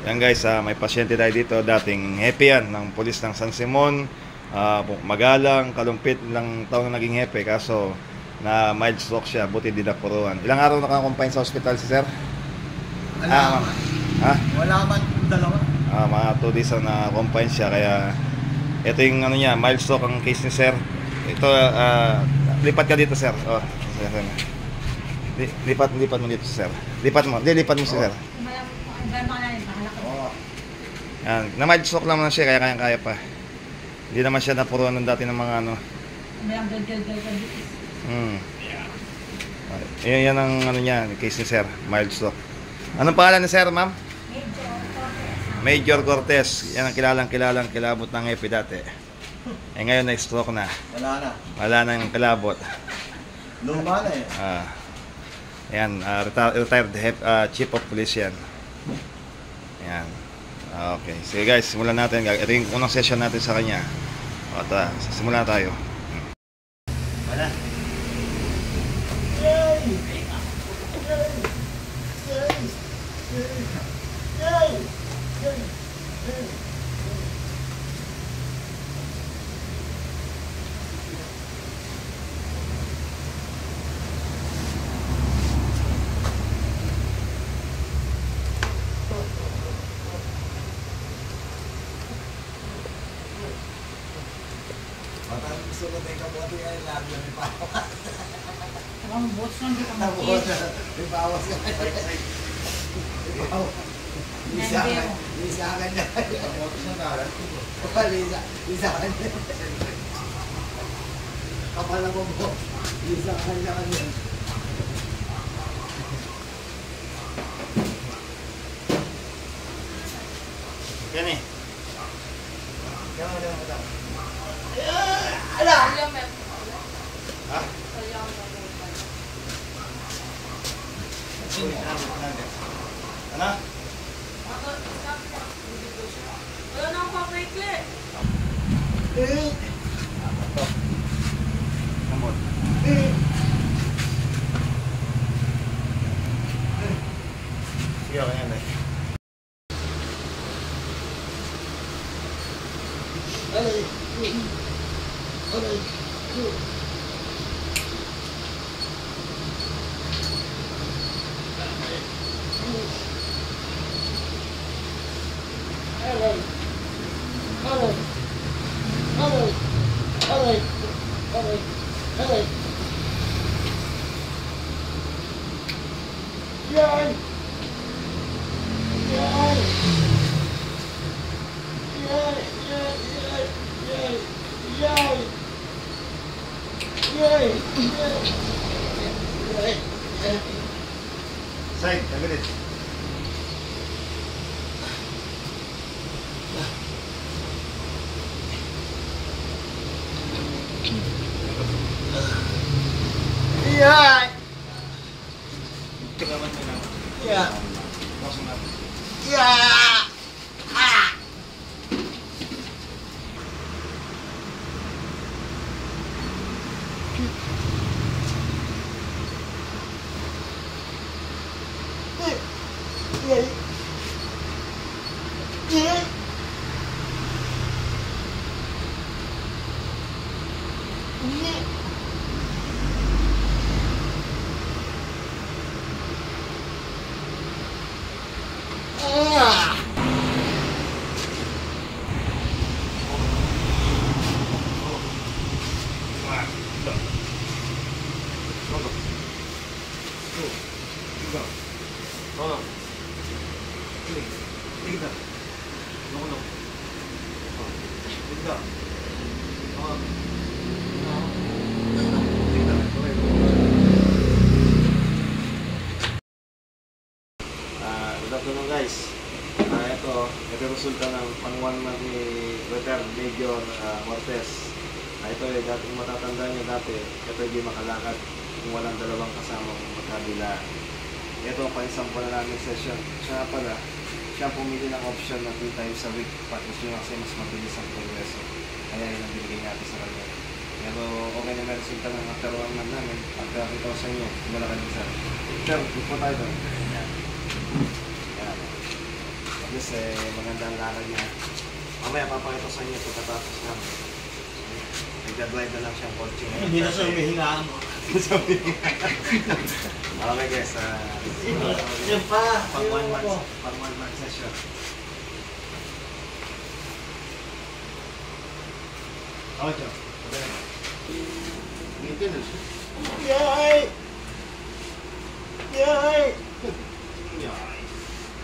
Yan guys, may pasyente tayo dito, dating hepe yan ng pulis ng San Simon. Magalang, kalumpit lang taong na naging hepe, kaso na mild stroke siya, buti di napuruan. Ilang araw naka-confine sa hospital si sir? Wala Wala man, dalawa. Mga 2 days na confine siya, kaya ito yung ano niya, mild stroke ang case ni sir. Ito, lipat ka dito sir. Lipat mo dito sir. Lipat mo si sir. Yan, na mild stroke lang naman siya, kaya kaya pa. Hindi naman siya napuruan ng dati ng mga ano. Yan ang ano niya, case ni sir, mild stroke. Anong pangalan ni sir, ma'am? Major Cortez. Yan ang kilalang kilabot ng hepe dati. Ngayon na-stroke na. Wala na yung kilabot. Luma na Yan, retired chief of police yan. Yan. Okay. Sige guys, simulan natin. Ito yung unang session natin sa kanya. Simulan tayo. Wala. Parang gusto ko tayo kabuti ay labi may pawas. Ang boss lang di ka makit. May pawas ka. Lisa ka niya. Lisa ka niya. Kapala mo mo. Lisa ka niya kanya. Yan eh. Ala! Ha? Ano? Wala na akong papaikli. Kamot. Sige, okay yan eh. Side, tagilid. Iyay! Tigawan mo na. Yeah. Buksan natin. Yeah! Good afternoon guys. Ito resulta ng pang-1 ni retired Major Cortez. Ito ay dating matatanda niya dati. Ito hindi makalakad kung walang dalawang kasamang magkabila. Ito ang pang-isang namin session. Siya pala, siya pumili ng option na 2 times a week. Tapos yun kasi mas mabilis ang progreso. Kaya yun ang binigay natin sa kanya. Pero okay na may resulta ng after 1 month namin. Pagkakita ko sa inyo, malakad din sa. Sir, good po tayo doon. Yan. least maganda ang lakad niya. Mamaya papakita ko sa inyo pagkatapos na. Nagdadrive na lang siyang kotse. Hindi na siya humihingaan mo. Okay guys, Yan pa. pag 1 month session. Okay, Joe. Maintenance. Yay! Yay!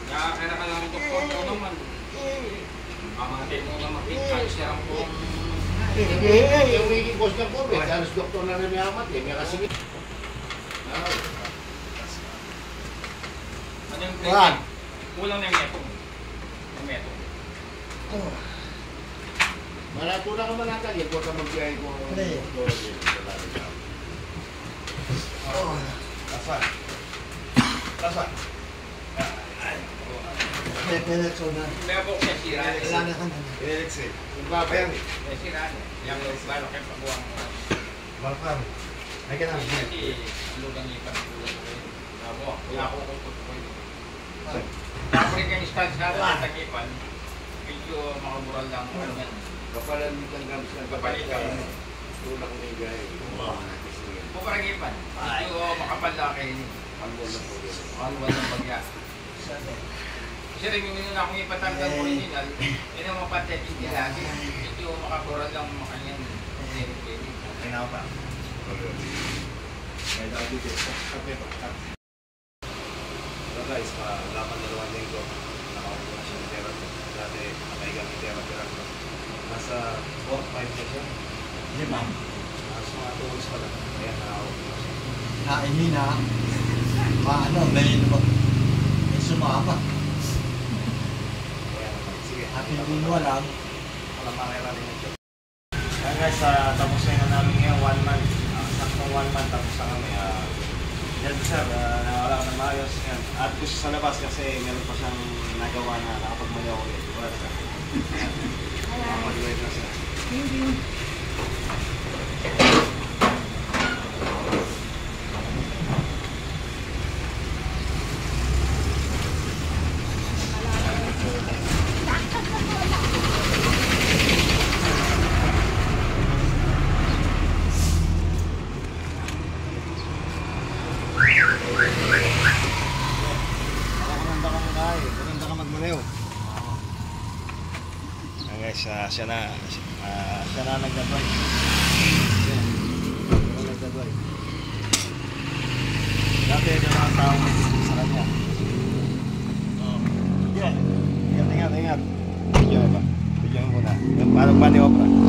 Kaya ka lang doktor ko naman. Amatin mo naman. Cancer ang po. Yung wiging boss ng COVID, halos doktor na rin may amat eh. May kasingit. Ano yung Juan. training? Kulang na yung metong. Yung metong. Malato na ka manatagin. Huwag ka mag-biyahe ko. Last one. Pepeletso na. Kaya po siya sira. Kailangan ka na. Relax eh. Yung babayan eh. Kaya sira niya. Yung lalo kayo pagbuwang mo. Malakam. Ay ka na. Kasi lugang ipan ang ulo ko. Abo, kaya ako kukot ko yun. Tapos rin kayo stance natin sa tagipan. Medyo makabural lang. Ano yan. Kapalan mo kang gams ng Kapalitan. Tulak mo yung biyahe. Puparagipan. Medyo makapalaki. Manual ng bagya. Kasi rin yung na akong ipatanggal original, yun ang mapatek hindi lagi. Medyo makabural lang makanyang pwede. Ay na pa. May daw dito. Okay pa. So guys, laban na 2 linggo. Nakaupo na siya ng therapy. Dati nakaigang ng therapy lang. Nasa 4-5 na siya. Lima. Nasa mga 2 weeks pa lang. Kaya nakaupo na siya. Kainin na. Paano? May sumama. Kaya naman. Sige. At hindi mo alam. Walang makira rin yung job. Kaya guys, tapos na yun namin ngayon, 1 month. Saktong 1 month tapos na kami. Yan sir, wala ko ng maayos. Yan. At gusto sa labas kasi meron pa siyang nagawa na nakapagmalaw ulit. Wala sir. Nakapag-drive na sir. Maganda ka muna eh. Maganda ka magmalaw. Guys, siya na nagdadrive. Siya na nagdadrive. Dati ito na ang tao sa kanya. Yan. Ingat. Video ba? Video mo muna. Paano ba ni Opera?